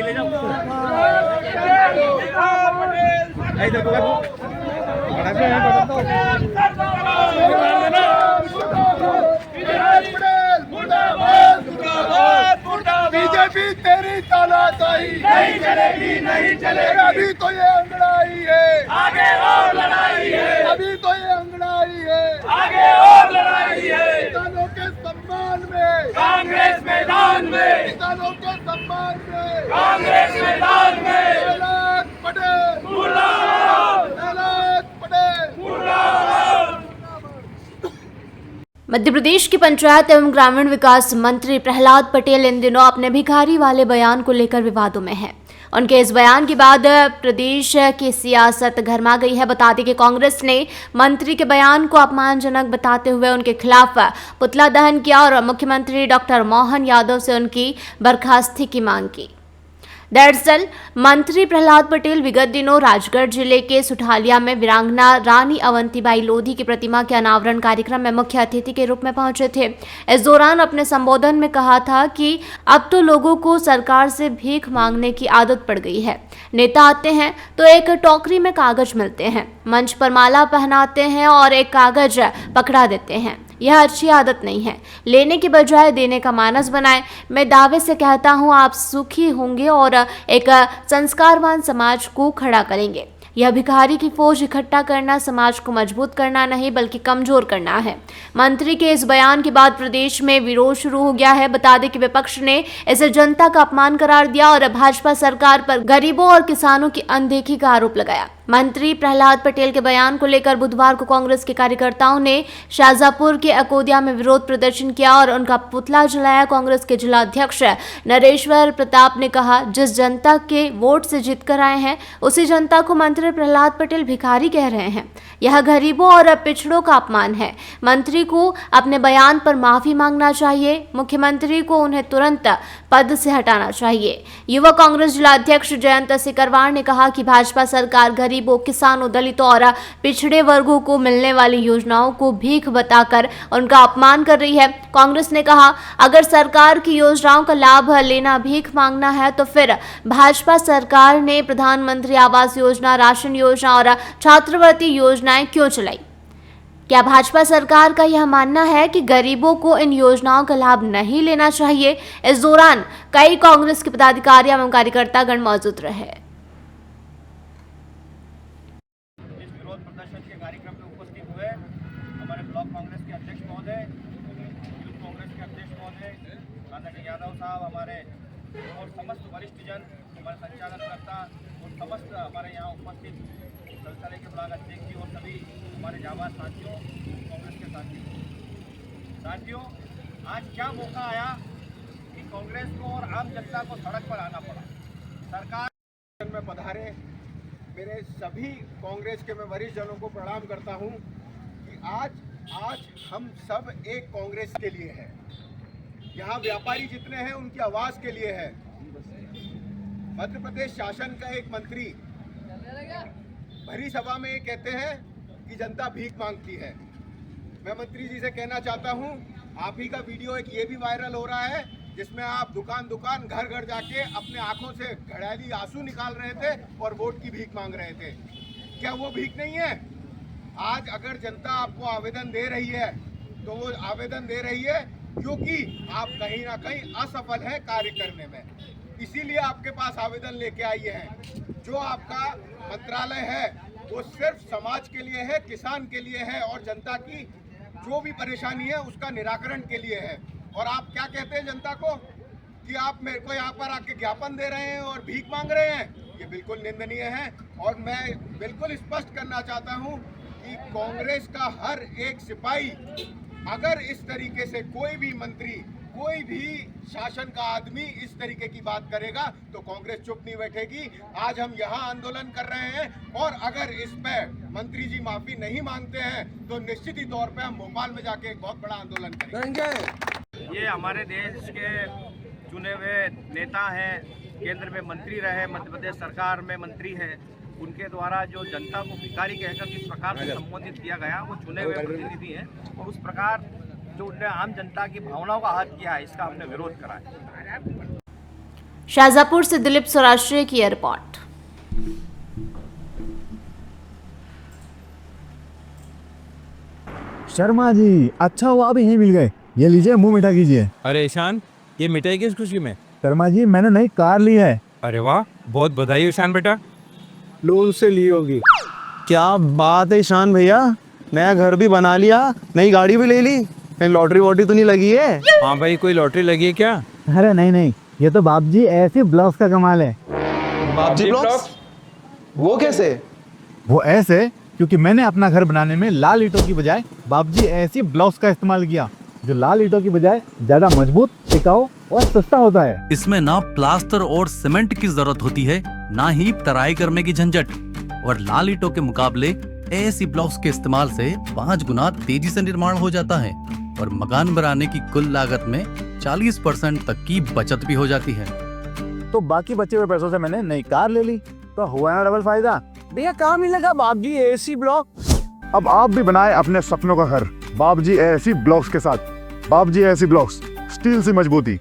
ऐसे ले जाओ। बीजेपी तेरी तानाशाही नहीं चलेगी, नहीं चलेगी। अभी तो ये अंगड़ाई है, आगे और लड़ाई है। अभी तो ये अंगड़ाई है, आगे और लड़ाई है। किसानों के सम्मान में कांग्रेस मैदान में, किसानों के सम्मान में कांग्रेस मैदान में। एलान पटेल मुर्दाबाद, एलान पटेल मुर्दाबाद। मध्य प्रदेश के पंचायत एवं ग्रामीण विकास मंत्री प्रहलाद पटेल इन दिनों अपने भिखारी वाले बयान को लेकर विवादों में हैं। उनके इस बयान के बाद प्रदेश की सियासत गरमा गई है। बता दें कि कांग्रेस ने मंत्री के बयान को अपमानजनक बताते हुए उनके खिलाफ पुतला दहन किया और मुख्यमंत्री डॉक्टर मोहन यादव से उनकी बर्खास्ती की मांग की। दरअसल मंत्री प्रहलाद पटेल विगत दिनों राजगढ़ जिले के सुठालिया में वीरांगना रानी अवंतीबाई लोधी की प्रतिमा के अनावरण कार्यक्रम में मुख्य अतिथि के रूप में पहुंचे थे। इस दौरान अपने संबोधन में कहा था कि अब तो लोगों को सरकार से भीख मांगने की आदत पड़ गई है। नेता आते हैं तो एक टोकरी में कागज मिलते हैं, मंच पर माला पहनाते हैं और एक कागज पकड़ा देते हैं। यह अच्छी आदत नहीं है। लेने के बजाय देने का मानस बनाएं। मैं दावे से कहता हूं आप सुखी होंगे और एक संस्कारवान समाज को खड़ा करेंगे। यह भिखारी की फौज इकट्ठा करना समाज को मजबूत करना नहीं बल्कि कमजोर करना है। मंत्री के इस बयान के बाद प्रदेश में विरोध शुरू हो गया है। बता दें कि विपक्ष ने इसे जनता का अपमान करार दिया और भाजपा सरकार पर गरीबों और किसानों की अनदेखी का आरोप लगाया। मंत्री प्रहलाद पटेल के बयान को लेकर बुधवार को कांग्रेस के कार्यकर्ताओं ने शाहजहांपुर के अकोदिया में विरोध प्रदर्शन किया और उनका पुतला जलाया। कांग्रेस के जिला अध्यक्ष नरेश्वर प्रताप ने कहा, जिस जनता के वोट से जीतकर आए हैं उसी जनता को मंत्री प्रहलाद पटेल भिखारी कह रहे हैं। यह गरीबों और पिछड़ों का अपमान है। मंत्री को अपने बयान पर माफी मांगना चाहिए। मुख्यमंत्री को उन्हें तुरंत पद से हटाना चाहिए। युवा कांग्रेस जिला अध्यक्ष जयंत सिकरवार ने कहा कि भाजपा सरकार गरीबों, किसानों, दलितों और पिछड़े वर्गों को मिलने वाली योजनाओं को भीख बताकर उनका अपमान कर रही है। कांग्रेस ने कहा, अगर सरकार की योजनाओं का लाभ लेना भीख मांगना है तो फिर भाजपा सरकार ने प्रधानमंत्री आवास योजना, राशन योजना और छात्रवृत्ति योजनाएं क्यों चलाई? क्या भाजपा सरकार का यह मानना है कि गरीबों को इन योजनाओं का लाभ नहीं लेना चाहिए? इस दौरान कई कांग्रेस के पदाधिकारी एवं कार्यकर्तागण मौजूद रहे। इस विरोध प्रदर्शन के कार्यक्रम में उपस्थित हुए हमारे ब्लॉक कांग्रेस के अध्यक्ष महोदय, यूथ कांग्रेस के अध्यक्ष महोदय आदरणीय यादव साहब, हमारे और समस्त वरिष्ठ जन, हमारे संचालनकर्ता और समस्त हमारे यहाँ उपस्थित संस्थालय के ब्लॉक अध्यक्ष जी और सभी हमारे जाबाज साथियों, कांग्रेस के साथियों, आज क्या मौका आया कि कांग्रेस को और आम जनता को सड़क पर आना पड़ा। सरकार में पधारे मेरे सभी कांग्रेस के मैं वरिष्ठ जनों को प्रणाम करता हूं कि आज हम सब एक कांग्रेस के लिए हैं। यहाँ व्यापारी जितने हैं उनकी आवाज के लिए है। मध्य प्रदेश शासन का एक मंत्री भरी सभा में ये कहते हैं कि जनता भीख मांगती है। मैं मंत्री जी से कहना चाहता हूं, आप ही का वीडियो एक ये भी वायरल हो रहा है जिसमें आप दुकान दुकान, घर घर जाके अपने आंखों से घड़ैली आंसू निकाल रहे थे और वोट की भीख मांग रहे थे। क्या वो भीख नहीं है? आज अगर जनता आपको आवेदन दे रही है तो वो आवेदन दे रही है क्योंकि आप कहीं ना कहीं असफल हैं कार्य करने में, इसीलिए आपके पास आवेदन लेके आई है। जो आपका मंत्रालय है वो सिर्फ समाज के लिए है, किसान के लिए है और जनता की जो भी परेशानी है उसका निराकरण के लिए है। और आप क्या कहते हैं जनता को कि आप मेरे को यहाँ पर आके ज्ञापन दे रहे हैं और भीख मांग रहे हैं, ये बिल्कुल निंदनीय है। और मैं बिल्कुल स्पष्ट करना चाहता हूँ कि कांग्रेस का हर एक सिपाही अगर इस तरीके से कोई भी मंत्री, कोई भी शासन का आदमी इस तरीके की बात करेगा तो कांग्रेस चुप नहीं बैठेगी। आज हम यहाँ आंदोलन कर रहे हैं और अगर इस पे मंत्री जी माफी नहीं मांगते हैं तो निश्चित ही तौर पे हम भोपाल में जाके एक बहुत बड़ा आंदोलन करेंगे। ये हमारे देश के चुने हुए नेता हैं, केंद्र में मंत्री रहे, मध्य प्रदेश सरकार में मंत्री हैं, उनके द्वारा जो जनता को भिखारी कहकर जिस प्रकार से संबोधित किया गया वो चुने हुए प्रतिनिधि हैं और उस प्रकार जो उन्होंने आम जनता की भावनाओं का आहत किया है इसका हमने विरोध करा है। शाहजहाँपुर से दिलीप सौराष्ट्र की रिपोर्ट। शर्मा जी, अच्छा हुआ अभी यहीं मिल गए। ये लीजिए, मुंह मीठा कीजिए। अरे ईशान, ये मिठाई किस खुशी में? शर्मा जी, मैंने नई कार ली है। अरे वाह, बहुत बधाई ईशान बेटा। लोन से ली होगी। क्या बात है ईशान भैया, नया घर भी बना लिया, नई गाड़ी भी ले ली। कहीं लॉटरी वॉटरी तो नहीं लगी है? हाँ भाई, कोई लॉटरी लगी है क्या? अरे नहीं, ये तो बाप जी ऐसे ब्लॉक्स का कमाल है। बाप जी ब्लॉक्स? वो कैसे? वो ऐसे क्योंकि मैंने अपना घर बनाने में लाल ईंटों की बजाय बाप जी ऐसी ब्लॉक्स का इस्तेमाल किया, जो लाल ईंटों की बजाय ज्यादा मजबूत, टिकाऊ और सस्ता होता है। इसमें ना प्लास्टर और सीमेंट की जरूरत होती है, ना ही तराई करने की झंझट। और लाल ईंटों के मुकाबले एसी ब्लॉक्स के इस्तेमाल से 5 गुना तेजी से निर्माण हो जाता है और मकान बनाने की कुल लागत में 40% तक की बचत भी हो जाती है। तो बाकी बचे हुए पैसों से मैंने नई कार ले ली, तो हुआ ना डबल फायदा। भैया कहाँ मिलेगा बाप जी एसी ब्लॉक? अब आप भी बनाए अपने सपनों का घर बाप जी एसी ब्लॉक्स के साथ। बाप जी एसी ब्लॉक्स, स्टील से मजबूती।